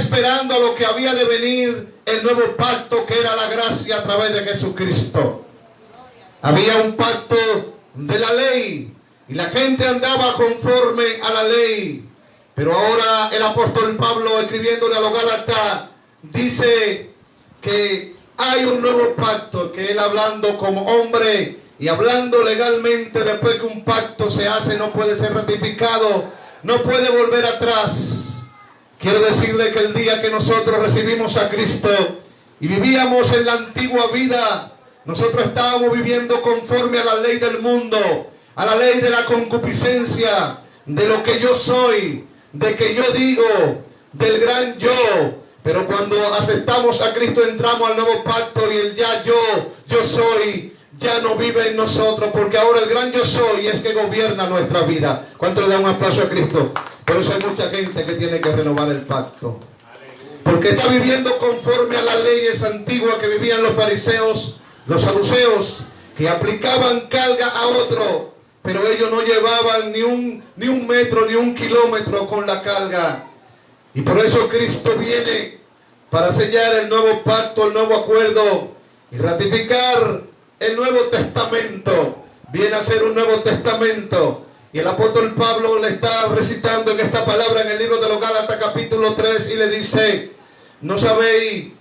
esperando a lo que había de venir, el nuevo pacto, que era la gracia a través de Jesucristo. Había un pacto de la ley y la gente andaba conforme a la ley. Pero ahora el apóstol Pablo, escribiéndole a los Gálatas, dice que hay un nuevo pacto, que él, hablando como hombre y hablando legalmente, después que un pacto se hace no puede ser ratificado, no puede volver atrás. Quiero decirle que el día que nosotros recibimos a Cristo y vivíamos en la antigua vida, nosotros estábamos viviendo conforme a la ley del mundo, a la ley de la concupiscencia, de lo que yo soy, de que yo digo, del gran yo. Pero cuando aceptamos a Cristo, entramos al nuevo pacto y el ya yo soy, ya no vive en nosotros, porque ahora el gran yo soy es que gobierna nuestra vida. ¿Cuánto le da un aplauso a Cristo? Por eso hay mucha gente que tiene que renovar el pacto, porque está viviendo conforme a las leyes antiguas que vivían los fariseos, los saduceos, que aplicaban carga a otro, pero ellos no llevaban ni un metro, ni un kilómetro con la carga. Y por eso Cristo viene para sellar el nuevo pacto, el nuevo acuerdo y ratificar el Nuevo Testamento. Viene a ser un Nuevo Testamento. Y el apóstol Pablo le está recitando en esta palabra en el libro de los Gálatas capítulo 3 y le dice: ¿no sabéis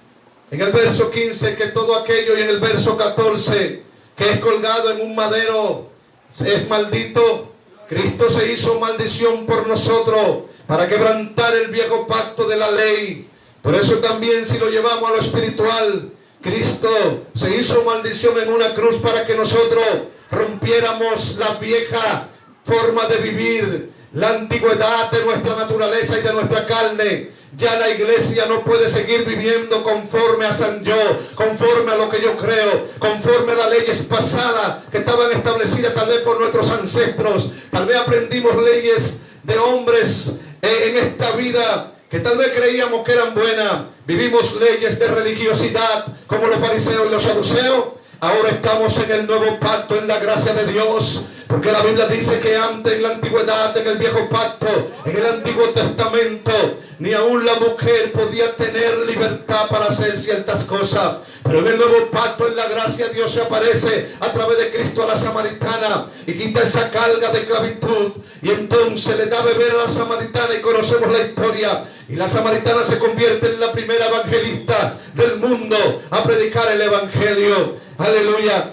en el verso 15 que todo aquello, y en el verso 14, que es colgado en un madero es maldito? Cristo se hizo maldición por nosotros para quebrantar el viejo pacto de la ley. Por eso también, si lo llevamos a lo espiritual, Cristo se hizo maldición en una cruz para que nosotros rompiéramos la vieja forma de vivir, la antigüedad de nuestra naturaleza y de nuestra carne. Ya la iglesia no puede seguir viviendo conforme a San Yo, conforme a lo que yo creo, conforme a las leyes pasadas que estaban establecidas tal vez por nuestros ancestros. Tal vez aprendimos leyes de hombres en esta vida que tal vez creíamos que eran buenas. Vivimos leyes de religiosidad como los fariseos y los saduceos. Ahora estamos en el nuevo pacto, en la gracia de Dios. Porque la Biblia dice que antes, en la antigüedad, en el viejo pacto, en el Antiguo Testamento, ni aún la mujer podía tener libertad para hacer ciertas cosas. Pero en el nuevo pacto, en la gracia, Dios se aparece a través de Cristo a la samaritana y quita esa carga de esclavitud. Y entonces le da a beber a la samaritana y conocemos la historia. Y la samaritana se convierte en la primera evangelista del mundo a predicar el evangelio. Aleluya.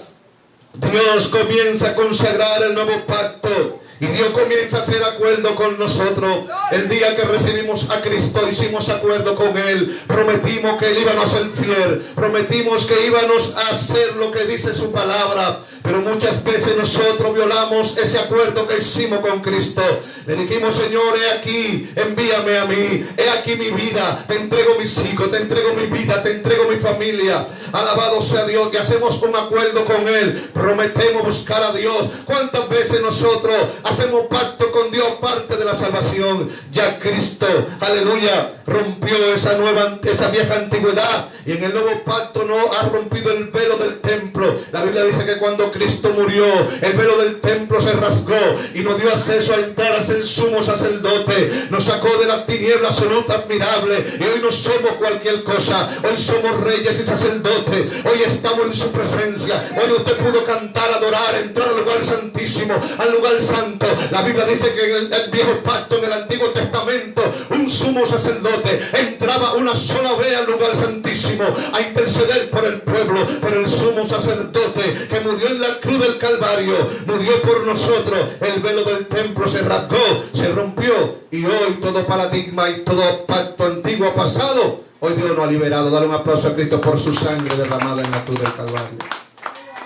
Dios comienza a consagrar el nuevo pacto y Dios comienza a hacer acuerdo con nosotros. El día que recibimos a Cristo, hicimos acuerdo con Él. Prometimos que Él íbamos a ser fiel. Prometimos que íbamos a hacer lo que dice su palabra. Pero muchas veces nosotros violamos ese acuerdo que hicimos con Cristo. Le dijimos: Señor, he aquí, envíame a mí, he aquí mi vida, te entrego mis hijos, te entrego mi vida, te entrego mi familia. Alabado sea Dios, que hacemos un acuerdo con Él, prometemos buscar a Dios. ¿Cuántas veces nosotros hacemos pacto con Dios aparte de la salvación? Ya Cristo, aleluya, rompió esa vieja antigüedad, y en el nuevo pacto no ha rompido el velo del templo. La Biblia dice que cuando Cristo murió, el velo del templo se rasgó y nos dio acceso a entrar a ser sumo sacerdote. Nos sacó de la tiniebla absoluta, admirable, y hoy no somos cualquier cosa. Hoy somos reyes y sacerdotes. Hoy estamos en su presencia. Hoy usted pudo cantar, adorar, entrar al lugar santísimo, al lugar santo. La Biblia dice que en el viejo pacto, en el Antiguo Testamento, un sumo sacerdote entraba una sola vez al lugar santísimo a interceder por el pueblo. Pero el sumo sacerdote que murió en la cruz del Calvario, murió por nosotros. El velo del templo se rasgó, se rompió, y hoy todo paradigma y todo pacto antiguo pasado, hoy Dios nos ha liberado. Dale un aplauso a Cristo por su sangre derramada en la cruz del Calvario.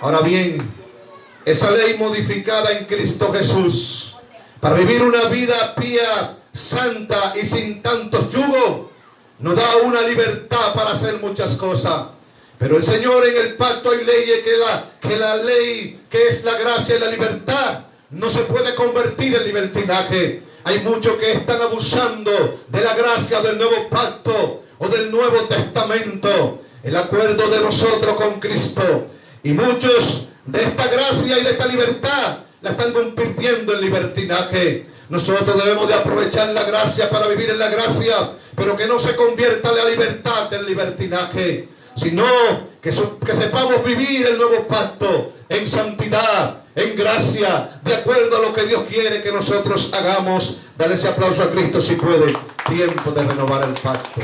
Ahora bien, esa ley modificada en Cristo Jesús para vivir una vida pía, santa y sin tantos yugos, nos da una libertad para hacer muchas cosas. Pero el Señor, en el pacto hay leyes que la ley, que es la gracia y la libertad, no se puede convertir en libertinaje. Hay muchos que están abusando de la gracia del nuevo pacto o del Nuevo Testamento, el acuerdo de nosotros con Cristo. Y muchos de esta gracia y de esta libertad la están convirtiendo en libertinaje. Nosotros debemos de aprovechar la gracia para vivir en la gracia, pero que no se convierta la libertad en libertinaje, sino que sepamos vivir el nuevo pacto en santidad, en gracia, de acuerdo a lo que Dios quiere que nosotros hagamos. Dale ese aplauso a Cristo si puede. Tiempo de renovar el pacto.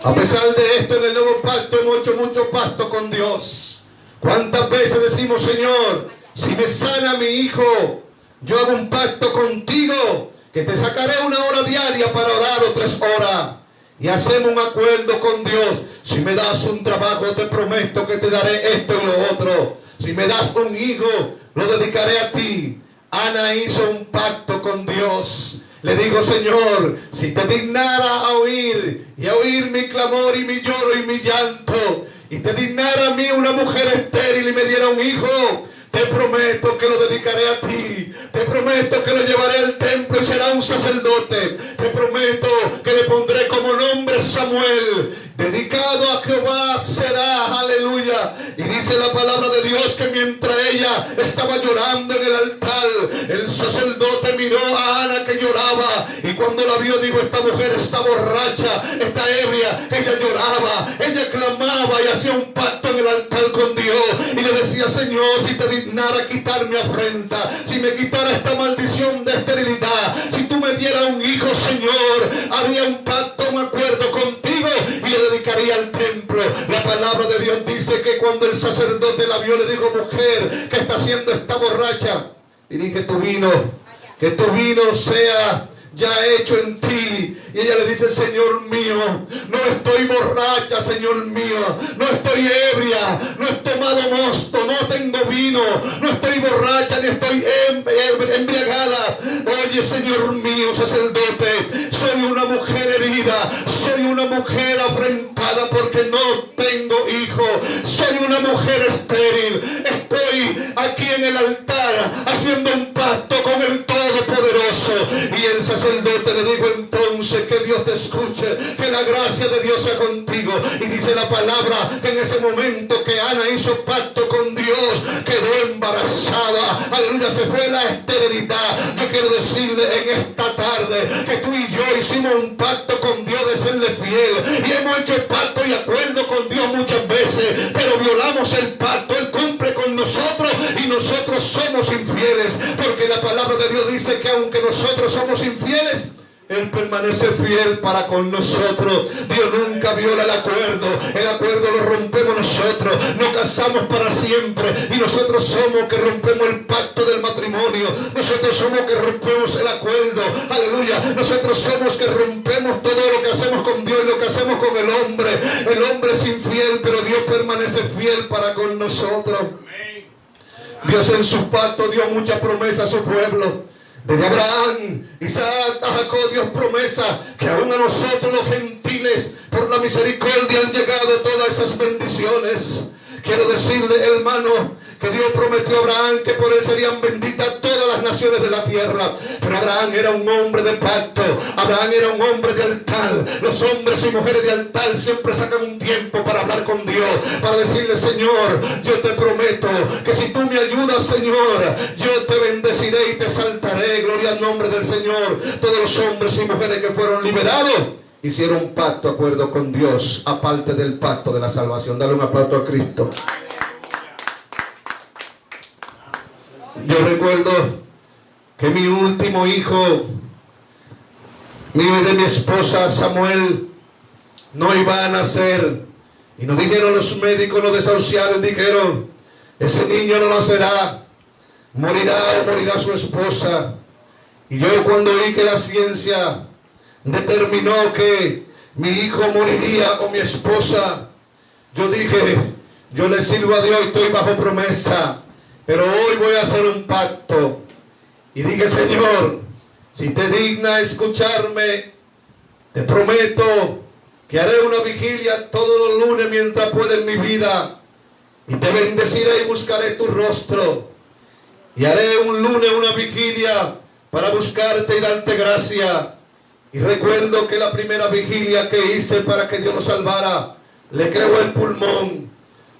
A pesar de esto, en el nuevo pacto hemos hecho mucho pacto con Dios. ¿Cuántas veces decimos, Señor, si me sana mi hijo, yo hago un pacto contigo, que te sacaré 1 hora diaria para orar o 3 horas? Y hacemos un acuerdo con Dios. Si me das un trabajo, te prometo que te daré esto y lo otro. Si me das un hijo, lo dedicaré a ti. Ana hizo un pacto con Dios. Le digo, Señor, si te dignara a oír y a oír mi clamor y mi lloro y mi llanto, y te dignara a mí una mujer estéril y me diera un hijo, te prometo que lo dedicaré a ti. Te prometo que lo llevaré al templo y será un sacerdote. Te prometo que le pondré como nombre Samuel. Dedicado a Jehová será, aleluya. Y dice la palabra de Dios que mientras ella estaba llorando en el altar, el sacerdote miró a Ana que lloraba, y cuando la vio dijo, esta mujer está borracha, está ebria. Ella lloraba, ella clamaba y hacía un pacto en el altar con Dios, y le decía, Señor, si te dignara quitar mi afrenta, si me quitara esta maldición de esterilidad, si tú me dieras un hijo, Señor, haría un pacto, un acuerdo contigo y le dedicaría al templo. La palabra de Dios dice que cuando el sacerdote la vio, le dijo, mujer, ¿qué está haciendo esta borracha? Y dije, que tu vino sea ya hecho en ti. Y ella le dice, Señor mío, no estoy borracha, Señor mío, no estoy ebria, no he tomado mosto, no tengo vino, no estoy borracha ni estoy embriagada. Oye, Señor mío, sacerdote, soy una mujer herida, soy una mujer afrentada porque no tengo hijo, soy una mujer estéril, estoy aquí en el altar haciendo un pacto con el Todopoderoso. Y el sacerdote le dijo entonces, que Dios te escuche, que la gracia de Dios sea contigo. Y dice la palabra que en ese momento que Ana hizo pacto con Dios, quedó embarazada. Aleluya, se fue la esterilidad. Yo quiero decirle en esta tarde que tú y yo hicimos un pacto con Dios de serle fiel, y hemos hecho pacto y acuerdo con Dios muchas veces, pero violamos el pacto. Él cumple con nosotros y nosotros somos infieles, porque la palabra de Dios dice que aunque nosotros somos infieles, Él permanece fiel para con nosotros. Dios nunca viola el acuerdo lo rompemos nosotros. Nos casamos para siempre y nosotros somos que rompemos el pacto del matrimonio. Nosotros somos que rompemos el acuerdo, aleluya. Nosotros somos que rompemos todo lo que hacemos con Dios y lo que hacemos con el hombre. El hombre es infiel, pero Dios permanece fiel para con nosotros. Dios en su pacto dio muchas promesas a su pueblo. Desde Abraham, Isaac, a Jacob, Dios promesa que aún a nosotros los gentiles, por la misericordia, han llegado todas esas bendiciones. Quiero decirle, hermano, que Dios prometió a Abraham que por él serían benditas todas las naciones de la tierra. Pero Abraham era un hombre de pacto. Abraham era un hombre de altar. Los hombres y mujeres de altar siempre sacan un tiempo para hablar con Dios, para decirle, Señor, yo te prometo que si tú me ayudas, Señor, yo te bendeciré y te exaltaré. Gloria al nombre del Señor. Todos los hombres y mujeres que fueron liberados hicieron un pacto, acuerdo con Dios, aparte del pacto de la salvación. Dale un aplauso a Cristo. Yo recuerdo que mi último hijo, mío y de mi esposa Samuel, no iba a nacer. Y nos dijeron los médicos, los desahuciados, dijeron, ese niño no nacerá, morirá o morirá su esposa. Y yo cuando oí que la ciencia determinó que mi hijo moriría o mi esposa, yo dije, yo le sirvo a Dios y estoy bajo promesa, pero hoy voy a hacer un pacto. Y dije, Señor, si te digna escucharme, te prometo que haré una vigilia todos los lunes mientras pueda en mi vida, y te bendeciré y buscaré tu rostro, y haré un lunes una vigilia para buscarte y darte gracia. Y recuerdo que la primera vigilia que hice para que Dios lo salvara, le creó el pulmón.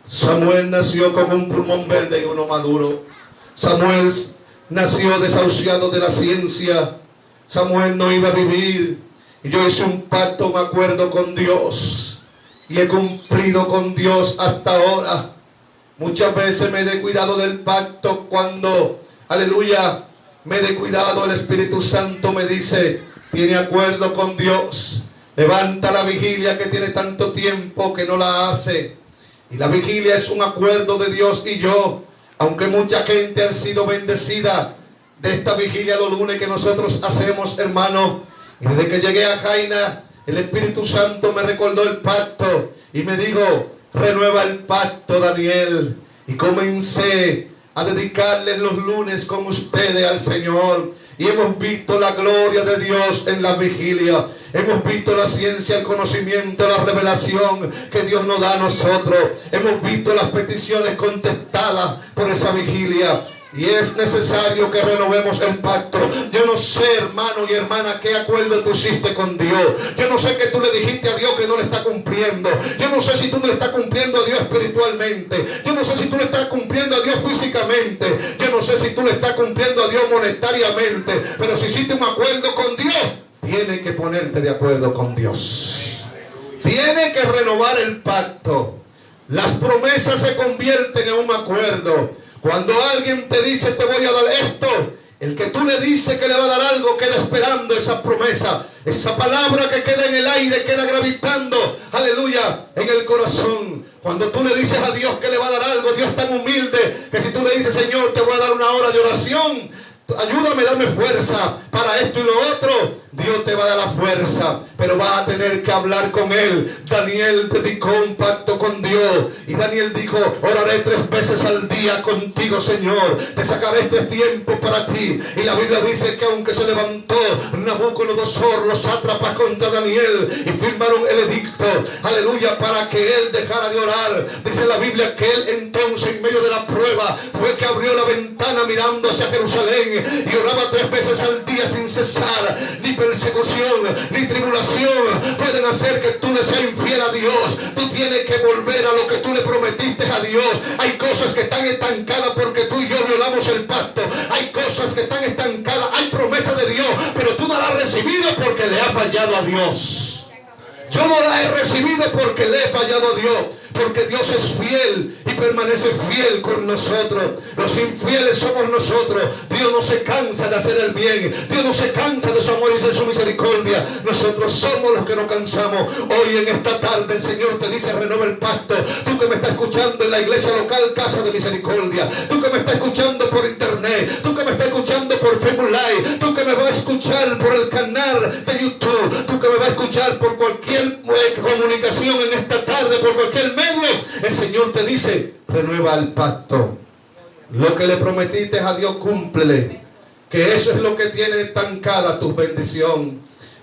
Samuel nació con un pulmón verde y uno maduro. Samuel nació desahuciado de la ciencia. Samuel no iba a vivir. Y yo hice un pacto, me acuerdo, con Dios. Y he cumplido con Dios hasta ahora. Muchas veces me he descuidado del pacto cuando, aleluya, me he descuidado. El Espíritu Santo me dice, tiene acuerdo con Dios. Levanta la vigilia que tiene tanto tiempo que no la hace. Y la vigilia es un acuerdo de Dios y yo. Aunque mucha gente ha sido bendecida de esta vigilia los lunes que nosotros hacemos, hermano. Y desde que llegué a Jaina, el Espíritu Santo me recordó el pacto y me dijo, renueva el pacto, Daniel. Y comencé a dedicarle los lunes con ustedes al Señor. Y hemos visto la gloria de Dios en la vigilia. Hemos visto la ciencia, el conocimiento, la revelación que Dios nos da a nosotros. Hemos visto las peticiones contestadas por esa vigilia. Y es necesario que renovemos el pacto. Yo no sé, hermano y hermana, qué acuerdo tú hiciste con Dios. Yo no sé que tú le dijiste a Dios que no le está cumpliendo. Yo no sé si tú no le estás cumpliendo a Dios espiritualmente. Yo no sé si tú le estás cumpliendo a Dios físicamente. Yo no sé si tú le estás cumpliendo a Dios monetariamente. Pero si hiciste un acuerdo con Dios, tienes que ponerte de acuerdo con Dios. Tienes que renovar el pacto. Las promesas se convierten en un acuerdo. Cuando alguien te dice te voy a dar esto, el que tú le dices que le va a dar algo queda esperando esa promesa. Esa palabra que queda en el aire queda gravitando, aleluya, en el corazón. Cuando tú le dices a Dios que le va a dar algo, Dios es tan humilde que si tú le dices, Señor, te voy a dar una hora de oración, ayúdame, dame fuerza para esto y lo otro, Dios te va a dar la fuerza, pero vas a tener que hablar con Él. Daniel dedicó un pacto con Dios y Daniel dijo, oraré 3 veces al día contigo, Señor, te sacaré este tiempo para ti. Y la Biblia dice que aunque se levantó Nabucodonosor, los sátrapas contra Daniel y firmaron el edicto, aleluya, para que él dejara de orar, dice la Biblia que él entonces en medio de la prueba fue que abrió la ventana mirando hacia Jerusalén y oraba 3 veces al día sin cesar. Ni persecución ni tribulación pueden hacer que tú le seas infiel a Dios. Tú tienes que volver a lo que tú le prometiste a Dios. Hay cosas que están estancadas porque tú y yo violamos el pacto. Hay cosas que están estancadas, hay promesas de Dios, pero tú no la has recibido porque le has fallado a Dios. Yo no la he recibido porque le he fallado a Dios. Porque Dios es fiel y permanece fiel con nosotros. Los infieles somos nosotros. Dios no se cansa de hacer el bien. Dios no se cansa de su amor y de su misericordia. Nosotros somos los que nos cansamos. Hoy en esta tarde el Señor te dice renueva el pacto. Tú que me estás escuchando en la iglesia local Casa de Misericordia. Tú que me estás escuchando por internet. Tú que me estás escuchando por Facebook Live. Tú que me vas a escuchar por el canal de YouTube. Tú que me vas a escuchar por cualquier comunicación en esta tarde, por cualquier medio. El Señor te dice renueva el pacto. Lo que le prometiste a Dios, cúmplele, que eso es lo que tiene estancada tu bendición.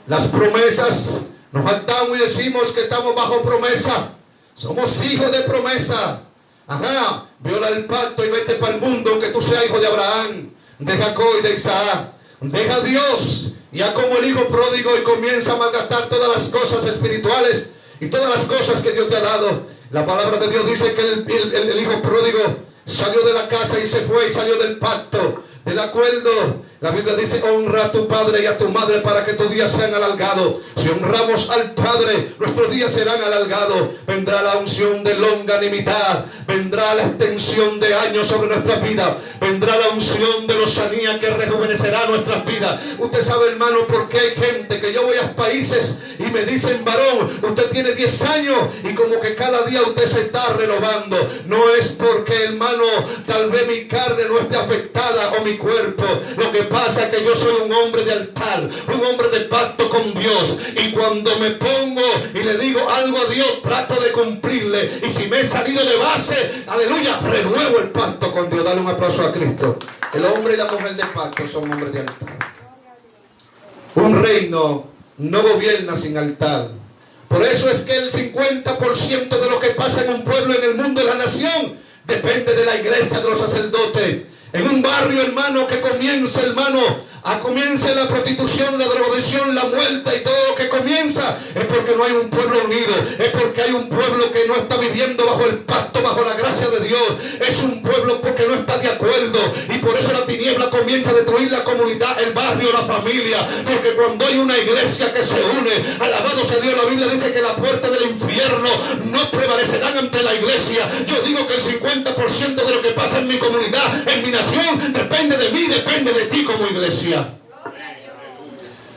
Las promesas, nos jactamos y decimos que estamos bajo promesa, somos hijos de promesa. Ajá, viola el pacto y vete para el mundo, que tú seas hijo de Abraham, de Jacob y de Isaac. Deja a Dios ya como el hijo pródigo y comienza a malgastar todas las cosas espirituales y todas las cosas que Dios te ha dado. La palabra de Dios dice que el hijo pródigo salió de la casa y se fue y salió del pacto, del acuerdo. La Biblia dice honra a tu padre y a tu madre para que tus días sean alargados. Si honramos al Padre, nuestros días serán alargados. Vendrá la unción de longanimidad, vendrá la extensión de años sobre nuestras vidas, vendrá la unción de lozanía que rejuvenecerá nuestras vidas. Usted sabe, hermano, por qué hay gente que yo voy a países y me dicen, varón, usted tiene 10 años y como que cada día usted se está renovando. No es porque, hermano, tal vez mi carne no esté afectada o mi cuerpo. Lo que pasa es que yo soy un hombre de altar, un hombre de pacto con Dios, y cuando me pongo y le digo algo a Dios, trato de cumplirle. Y si me he salido de base, aleluya, renuevo el pacto con Dios. Dale un aplauso a Cristo. El hombre y la mujer de pacto son hombres de altar. Un reino no gobierna sin altar. Por eso es que el 50% de lo que pasa en un pueblo, en el mundo, en la nación, depende de la iglesia, de los sacerdotes. En un barrio, hermano, que comienza, hermano, comience la prostitución, la drogadicción, la muerte y todo lo que comienza, es porque no hay un pueblo unido, es porque hay un pueblo que no está viviendo bajo el pacto, bajo la gracia de Dios. Es un pueblo porque no está de acuerdo, y por eso la tiniebla comienza a destruir la comunidad, el barrio, la familia, porque cuando hay una iglesia que se une, alabado sea Dios, la Biblia dice que la puerta del infierno no prevalecerán ante la iglesia. Yo digo que el 50% de lo que pasa en mi comunidad, en mi nación, depende de mí, depende de ti como iglesia.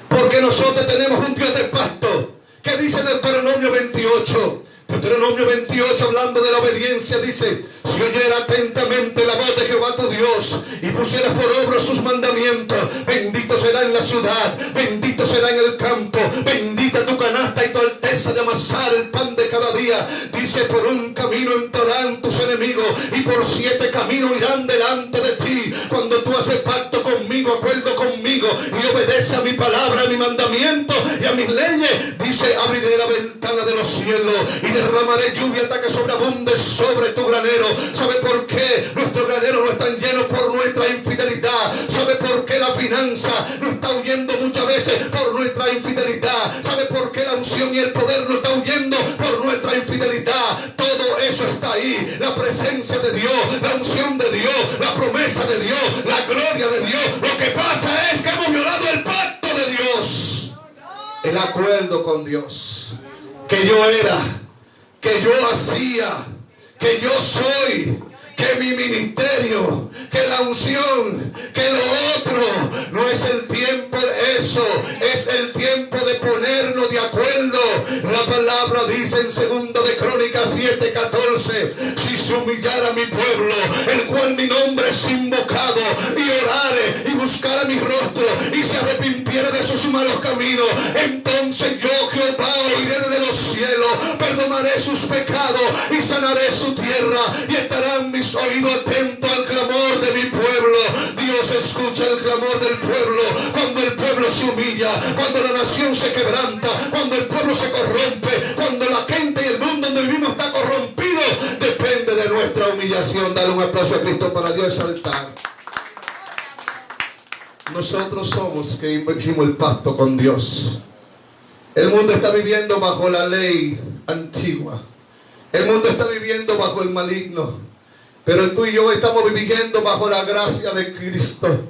Porque nosotros tenemos un Dios de pacto. ¿Qué dice Deuteronomio 28? Deuteronomio 28, hablando de la obediencia, dice: si oyera atentamente la voz de Jehová tu Dios y pusieras por obra sus mandamientos, bendito será en la ciudad, bendito será en el campo, bendita tu canasta y tu alteza de amasar el pan de cada día. Dice: por un camino entrarán tus enemigos y por 7 caminos irán delante de ti. Cuando tú haces pacto conmigo, acuerdo conmigo y obedeces a mi palabra, a mi mandamiento y a mis leyes, dice: abriré la ventana de los cielos y derramaré lluvia hasta que sobreabunde sobre tu granero. ¿Sabe por qué nuestros graneros no están llenos? Por nuestra infidelidad. ¿Sabe por qué la finanza no está huyendo muchas veces? Por nuestra infidelidad. ¿Sabe por qué la unción y el poder no está huyendo? Por nuestra infidelidad. Todo eso está ahí. La presencia de Dios, la unción de Dios, la promesa de Dios, la gloria de Dios. Lo que pasa es que hemos violado el pacto de Dios, el acuerdo con Dios. Que yo era, que yo hacía, que yo soy, que mi ministerio, que la unción, que lo otro. No es el tiempo de eso, es el tiempo de ponernos de acuerdo. La palabra dice en 2 de Crónicas 7:14: si se humillara mi pueblo, el cual mi nombre es invocado, y orare y buscara mi rostro y se arrepintiera de sus malos caminos, entonces yo, Jehová, oiré desde los cielos, perdonaré sus pecados y sanaré su tierra, y estarán mis oídos atentos al clamor de mi pueblo. Dios escucha el clamor del pueblo cuando el pueblo se humilla, cuando la nación se quebranta, cuando el pueblo se corrompe, cuando la gente y el mundo donde vivimos está corrompido. Depende de nuestra humillación. Dale un aplauso a Cristo para Dios exaltar. Nosotros somos que hicimos el pacto con Dios. El mundo está viviendo bajo la ley antigua. El mundo está viviendo bajo el maligno. Pero tú y yo estamos viviendo bajo la gracia de Cristo.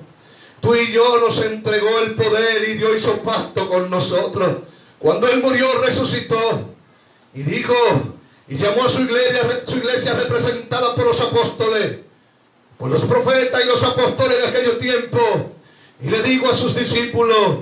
Tú y yo nos entregó el poder y Dios hizo pacto con nosotros. Cuando Él murió, resucitó y dijo, y llamó a su iglesia representada por los apóstoles, por los profetas y los apóstoles de aquellos tiempos. Y le digo a sus discípulos: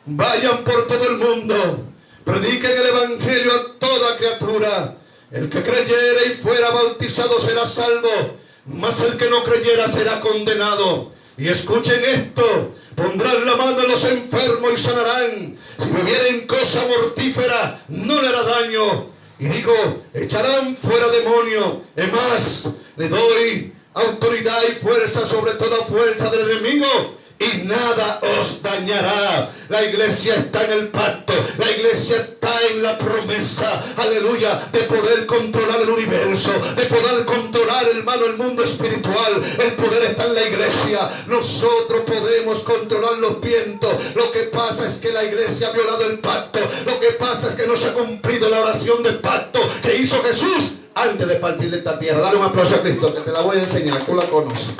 vayan por todo el mundo, prediquen el evangelio a toda criatura. El que creyere y fuera bautizado será salvo, mas el que no creyera será condenado. Y escuchen esto: pondrán la mano en los enfermos y sanarán. Si bebieren cosa mortífera, no le hará daño. Y digo, echarán fuera demonios. Es más, le doy autoridad y fuerza sobre toda fuerza del enemigo, y nada os dañará. La iglesia está en el pacto. La iglesia está en la promesa, aleluya, de poder controlar el universo, de poder controlar, hermano, el mundo espiritual. El poder está en la iglesia. Nosotros podemos controlar los vientos. Lo que pasa es que la iglesia ha violado el pacto. Lo que pasa es que no se ha cumplido la oración de pacto que hizo Jesús antes de partir de esta tierra. Dale un aplauso a Cristo, que te la voy a enseñar. Tú la conoces.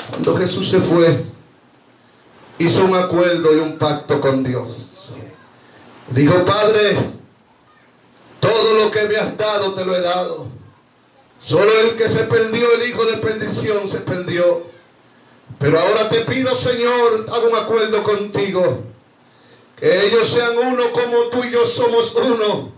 Cuando Jesús se fue, hizo un acuerdo y un pacto con Dios. Dijo: Padre, todo lo que me has dado te lo he dado. Solo el que se perdió, el hijo de perdición, se perdió. Pero ahora te pido, Señor, hago un acuerdo contigo, que ellos sean uno como tú y yo somos uno,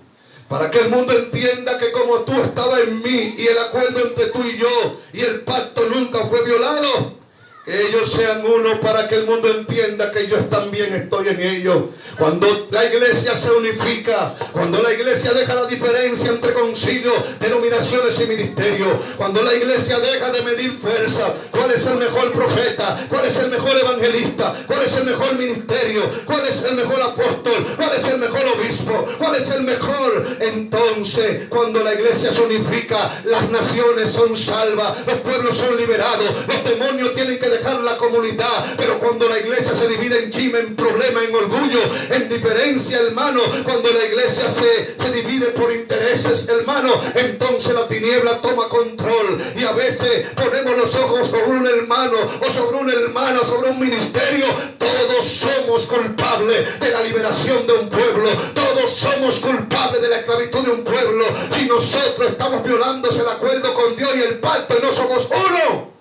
para que el mundo entienda que como tú estabas en mí y el acuerdo entre tú y yo y el pacto nunca fue violado, que ellos sean uno, para que el mundo entienda que yo también estoy en ellos. Cuando la iglesia se unifica, cuando la iglesia deja la diferencia entre concilios, denominaciones y ministerios, cuando la iglesia deja de medir fuerza, cuál es el mejor profeta, cuál es el mejor evangelista, cuál es el mejor ministerio, cuál es el mejor apóstol, cuál es el mejor obispo, cuál es el mejor, entonces cuando la iglesia se unifica, las naciones son salvas, los pueblos son liberados, los demonios tienen que dejar la comunidad. Pero cuando la iglesia se divide en chisme, en problema, en orgullo, en diferencia, hermano, cuando la iglesia se divide por intereses, hermano, entonces la tiniebla toma control. Y a veces ponemos los ojos sobre un hermano o sobre una hermana, sobre un ministerio. Todos somos culpables de la liberación de un pueblo. Todos somos culpables de la esclavitud de un pueblo. Si nosotros estamos violándose el acuerdo con Dios y el pacto y no somos uno,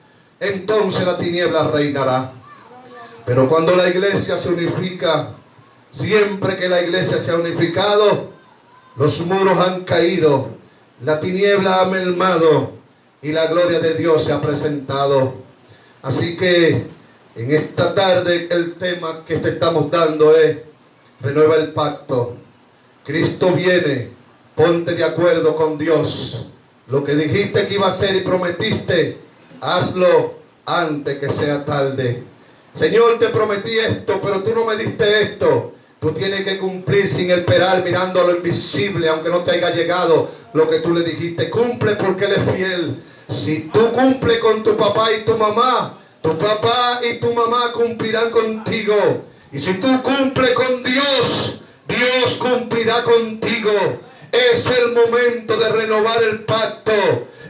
entonces la tiniebla reinará. Pero cuando la iglesia se unifica, siempre que la iglesia se ha unificado, los muros han caído, la tiniebla ha mermado y la gloria de Dios se ha presentado. Así que en esta tarde el tema que te estamos dando es: renueva el pacto. Cristo viene, ponte de acuerdo con Dios. Lo que dijiste que iba a hacer y prometiste, hazlo antes que sea tarde. Señor, te prometí esto, pero tú no me diste esto. Tú tienes que cumplir sin esperar, mirando a lo invisible, aunque no te haya llegado lo que tú le dijiste. Cumple porque Él es fiel. Si tú cumples con tu papá y tu papá y tu mamá cumplirán contigo. Y si tú cumples con Dios, Dios cumplirá contigo. Es el momento de renovar el pacto.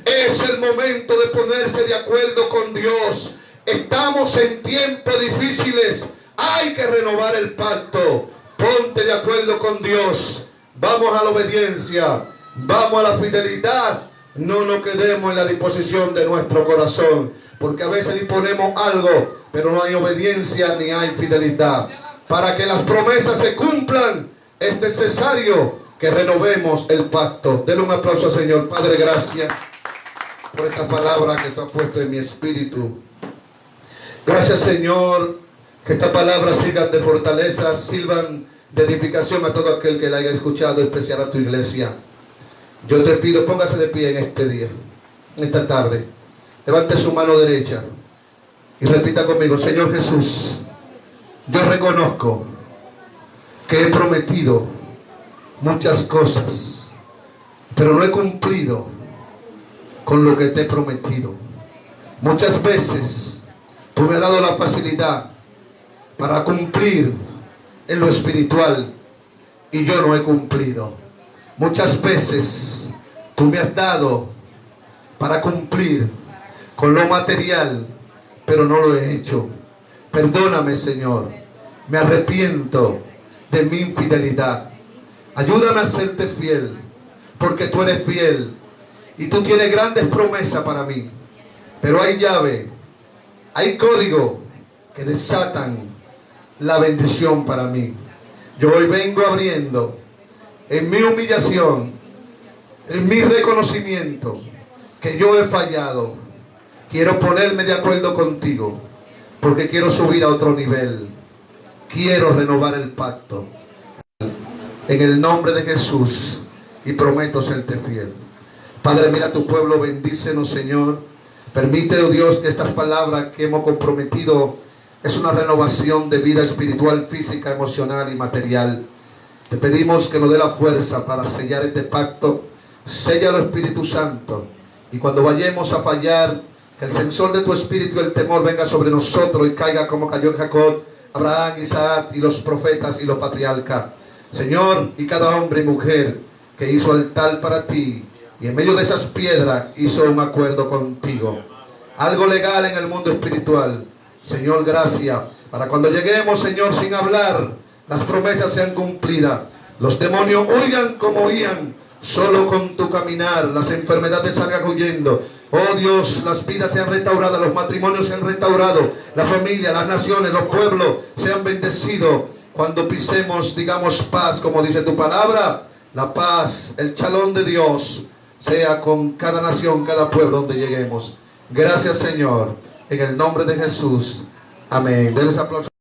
Es el momento de ponerse de acuerdo con Dios. Estamos en tiempos difíciles. Hay que renovar el pacto. Ponte de acuerdo con Dios. Vamos a la obediencia. Vamos a la fidelidad. No nos quedemos en la disposición de nuestro corazón. Porque a veces disponemos algo, pero no hay obediencia ni hay fidelidad. Para que las promesas se cumplan, es necesario que renovemos el pacto. Denle un aplauso al Señor. Padre, gracias por esta palabra que tú has puesto en mi espíritu. Gracias, Señor, que esta palabra sirvan de fortaleza, sirvan de edificación a todo aquel que la haya escuchado, en especial a tu iglesia. Yo te pido, póngase de pie en este día, en esta tarde. Levante su mano derecha y repita conmigo: Señor Jesús, yo reconozco que he prometido muchas cosas, pero no he cumplido con lo que te he prometido. Muchas veces tú me has dado la facilidad para cumplir en lo espiritual y yo no he cumplido. Muchas veces tú me has dado para cumplir con lo material, pero no lo he hecho. Perdóname, Señor. Me arrepiento de mi infidelidad. Ayúdame a serte fiel, porque tú eres fiel y tú tienes grandes promesas para mí. Pero hay llave, hay código que desatan la bendición para mí. Yo hoy vengo abriendo en mi humillación, en mi reconocimiento que yo he fallado. Quiero ponerme de acuerdo contigo porque quiero subir a otro nivel. Quiero renovar el pacto en el nombre de Jesús y prometo serte fiel. Padre, mira a tu pueblo, bendícenos, Señor. Permite, oh Dios, que estas palabras que hemos comprometido es una renovación de vida espiritual, física, emocional y material. Te pedimos que nos dé la fuerza para sellar este pacto. Séllalo, Espíritu Santo. Y cuando vayamos a fallar, que el sensor de tu espíritu y el temor venga sobre nosotros y caiga como cayó en Jacob, Abraham, Isaac y los profetas y los patriarcas. Señor, y cada hombre y mujer que hizo altar para ti y en medio de esas piedras hizo un acuerdo contigo. Algo legal en el mundo espiritual. Señor, gracias. Para cuando lleguemos, Señor, sin hablar, las promesas sean cumplidas. Los demonios oigan como oían. Solo con tu caminar las enfermedades salgan huyendo. Oh Dios, las vidas sean restauradas, los matrimonios sean restaurados, la familia, las naciones, los pueblos sean bendecidos. Cuando pisemos, digamos paz, como dice tu palabra. La paz, el shalom de Dios sea con cada nación, cada pueblo donde lleguemos. Gracias, Señor, en el nombre de Jesús. Amén. Denles aplausos.